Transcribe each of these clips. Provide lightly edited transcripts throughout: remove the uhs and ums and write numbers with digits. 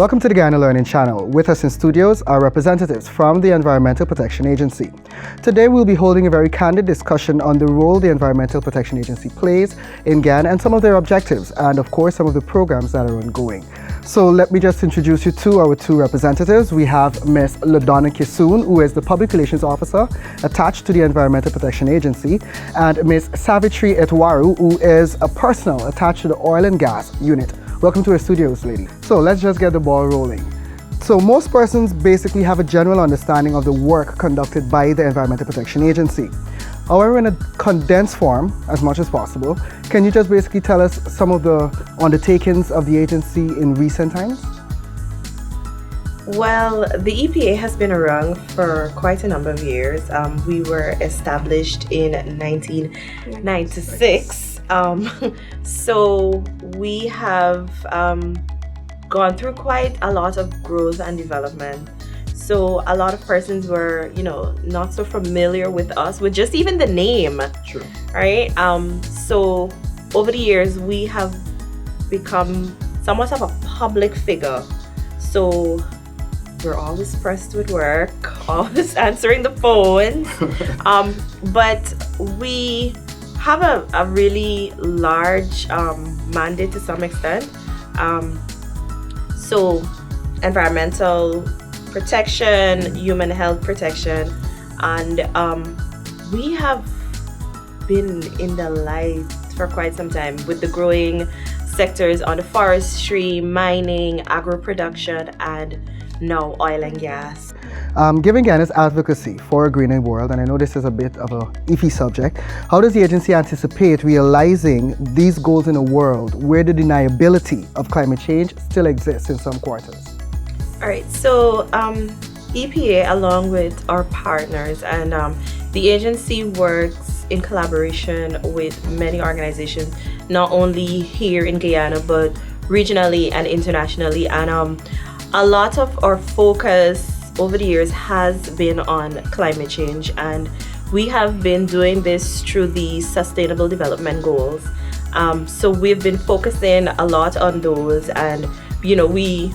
Welcome to the Guyana Learning Channel. With us in studios are representatives from the Environmental Protection Agency. Today we'll be holding a very candid discussion on the role the Environmental Protection Agency plays in Guyana and some of their objectives, and of course some of the programs that are ongoing. So let me just introduce you to our two representatives. We have Ms. LaDonna Kisoon, who is the Public Relations Officer attached to the Environmental Protection Agency, and Ms. Savitri Etwaru, who is a personnel attached to the Oil and Gas Unit. Welcome to our studios, lady. So let's just get the ball rolling. So most persons basically have a general understanding of the work conducted by the Environmental Protection Agency. However, in a condensed form, as much as possible, can you just basically tell us some of the undertakings of the agency in recent times? Well, the E.P.A has been around for quite a number of years. We were established in 1996. So we have gone through quite a lot of growth and development. So a lot of persons were, not so familiar with us, with just even the name. True. Right? So over the years, we have become somewhat of a public figure. So we're always pressed with work, always answering the phone. But we have a really large mandate to some extent. So environmental protection, human health protection, and we have been in the light for quite some time with the growing sectors on the forestry, mining, agro-production, and now oil and gas. Given Guyana's advocacy for a greener world, and I know this is a bit of a iffy subject, how does the agency anticipate realizing these goals in a world where the deniability of climate change still exists in some quarters? All right, so E.P.A, along with our partners, and the agency works in collaboration with many organizations, not only here in Guyana, but regionally and internationally. And a lot of our focus over the years has been on climate change, and we have been doing this through the Sustainable Development Goals. So we've been focusing a lot on those, and we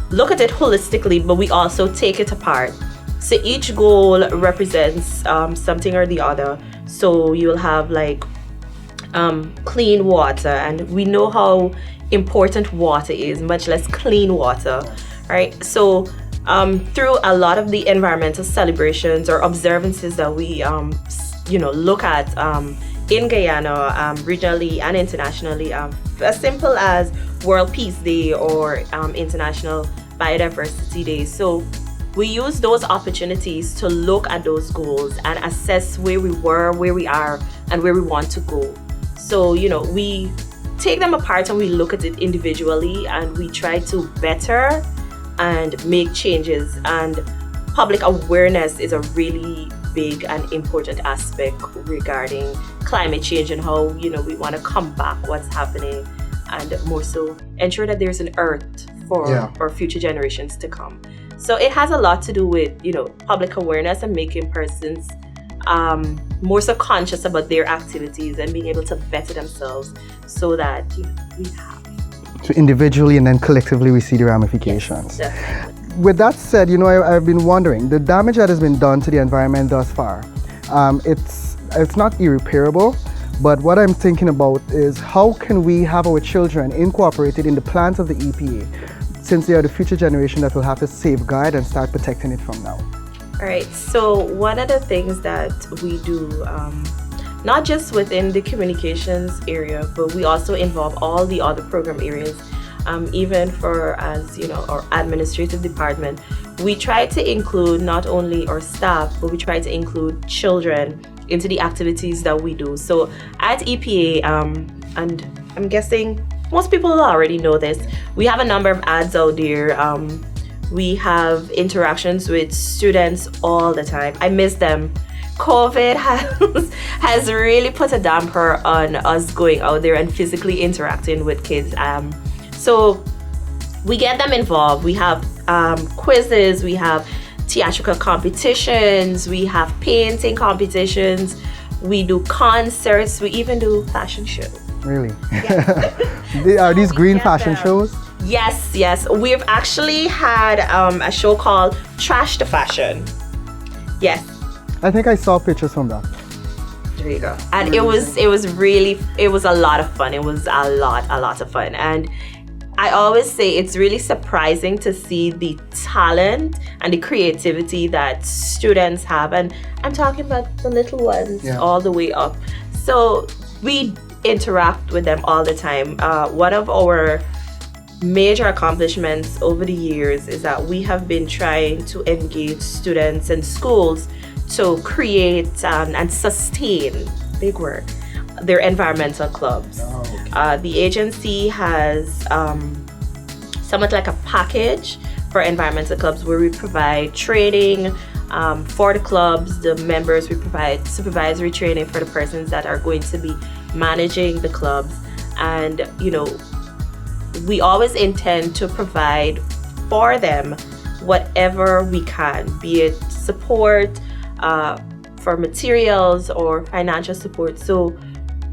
look at it holistically, but we also take it apart. So each goal represents something or the other. So you'll have clean water, and we know how important water is, much less clean water, right? So through a lot of the environmental celebrations or observances that we look at in Guyana, regionally and internationally, as simple as World Peace Day or International Biodiversity Day. So we use those opportunities to look at those goals and assess where we were, where we are, and where we want to go. So we take them apart and we look at it individually, and we try to better and make changes. And public awareness is a really big and important aspect regarding climate change and how we want to combat what's happening, and more so ensure that there's an earth for our future generations to come. So it has a lot to do with public awareness and making persons more so conscious about their activities and being able to better themselves, so that we have. So individually and then collectively we see the ramifications. Yes, definitely. With that said, I've been wondering, the damage that has been done to the environment thus far, it's not irreparable, but what I'm thinking about is how can we have our children incorporated in the plans of the E.P.A, since they are the future generation that will have to safeguard and start protecting it from now. All right, so one of the things that we do, not just within the communications area, but we also involve all the other program areas, even for our administrative department. We try to include not only our staff, but we try to include children into the activities that we do. So at E.P.A, and I'm guessing most people already know this, we have a number of ads out there. We have interactions with students all the time. I miss them. COVID has really put a damper on us going out there and physically interacting with kids. So we get them involved. We have quizzes, we have theatrical competitions, we have painting competitions, we do concerts, we even do fashion shows. Really? Yeah. Are these green fashion shows? Yes. We've actually had a show called Trash to Fashion. Yes. I think I saw pictures from that. There you go. And it was a lot of fun. It was a lot of fun. And I always say it's really surprising to see the talent and the creativity that students have. And I'm talking about the little ones all the way up. So we interact with them all the time. One of our major accomplishments over the years is that we have been trying to engage students and schools to create and sustain, big word, their environmental clubs. The agency has somewhat like a package for environmental clubs where we provide training for the clubs, the members. We provide supervisory training for the persons that are going to be managing the clubs. And, we always intend to provide for them whatever we can, be it support, for materials or financial support. So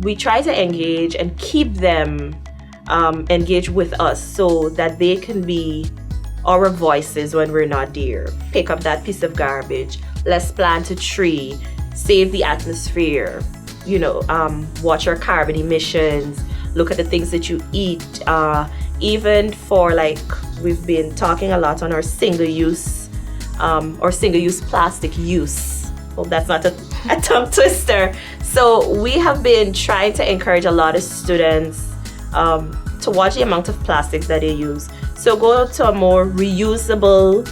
we try to engage and keep them engaged with us so that they can be our voices when we're not there. Pick up that piece of garbage, let's plant a tree, save the atmosphere, watch our carbon emissions, look at the things that you eat, even for we've been talking a lot on our single-use plastic use. Hope that's not a tongue twister. So we have been trying to encourage a lot of students to watch the amount of plastics that they use. So go to a more reusable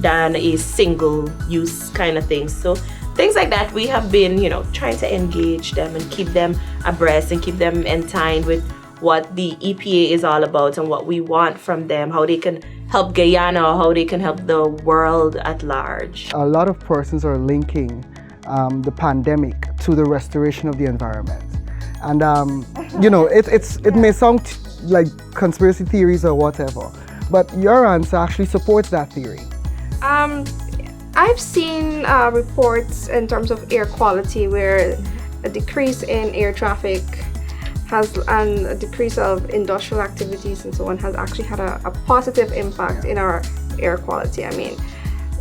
than a single-use kind of thing. So things like that, we have been, trying to engage them and keep them abreast and keep them entangled with what the E.P.A is all about and what we want from them, how they can help Guyana, how they can help the world at large. A lot of persons are linking the pandemic to the restoration of the environment. And, it may sound like conspiracy theories or whatever, but your answer actually supports that theory. I've seen reports in terms of air quality where a decrease in air traffic and a decrease of industrial activities and so on has actually had a positive impact in our air quality. I mean,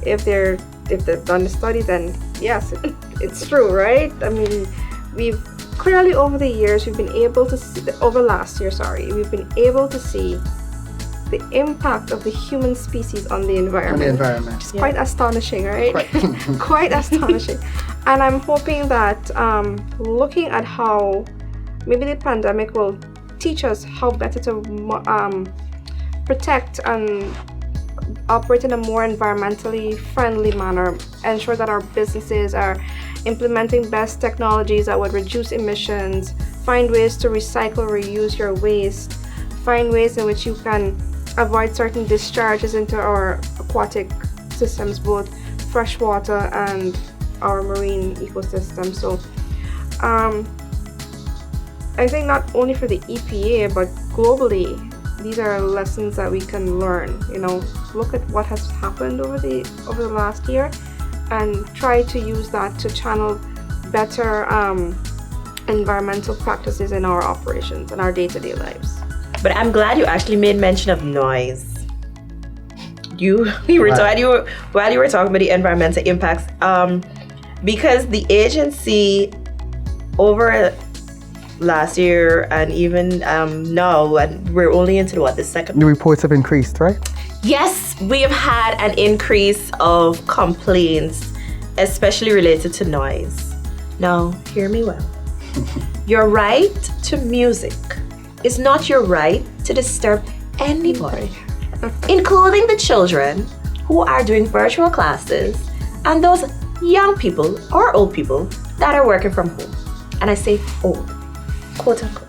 if they've done the study, then yes, it's true, right? I mean, we've clearly over the years, we've been able to see, over last year, we've been able to see the impact of the human species on the environment. It's quite astonishing, right? Quite astonishing. And I'm hoping that looking at how maybe the pandemic will teach us how better to protect and operate in a more environmentally friendly manner, ensure that our businesses are implementing best technologies that would reduce emissions, find ways to recycle, reuse your waste, find ways in which you can avoid certain discharges into our aquatic systems, both freshwater and our marine ecosystem. So I think not only for the E.P.A, but globally, these are lessons that we can learn. Look at what has happened over the last year and try to use that to channel better environmental practices in our operations and our day-to-day lives. But I'm glad you actually made mention of noise. While you were talking about the environmental impacts, because the agency over last year and even now, and we're only into the second. The reports have increased, right? Yes, we have had an increase of complaints, especially related to noise. Now, hear me well. Your right to music is not your right to disturb anybody, including the children who are doing virtual classes and those young people or old people that are working from home. And I say old, quote unquote.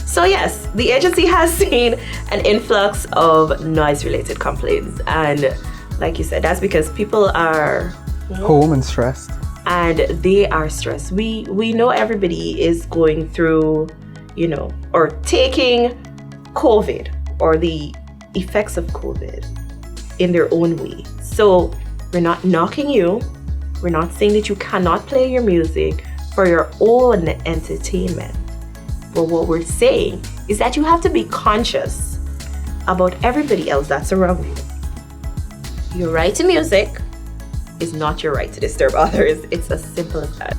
So yes, the agency has seen an influx of noise-related complaints. And like you said, that's because people are home and stressed. And they are stressed. We know everybody is going through, or taking COVID or the effects of COVID in their own way. So we're not knocking you. We're not saying that you cannot play your music for your own entertainment. But what we're saying is that you have to be conscious about everybody else that's around you. Your right to music is not your right to disturb others. It's as simple as that.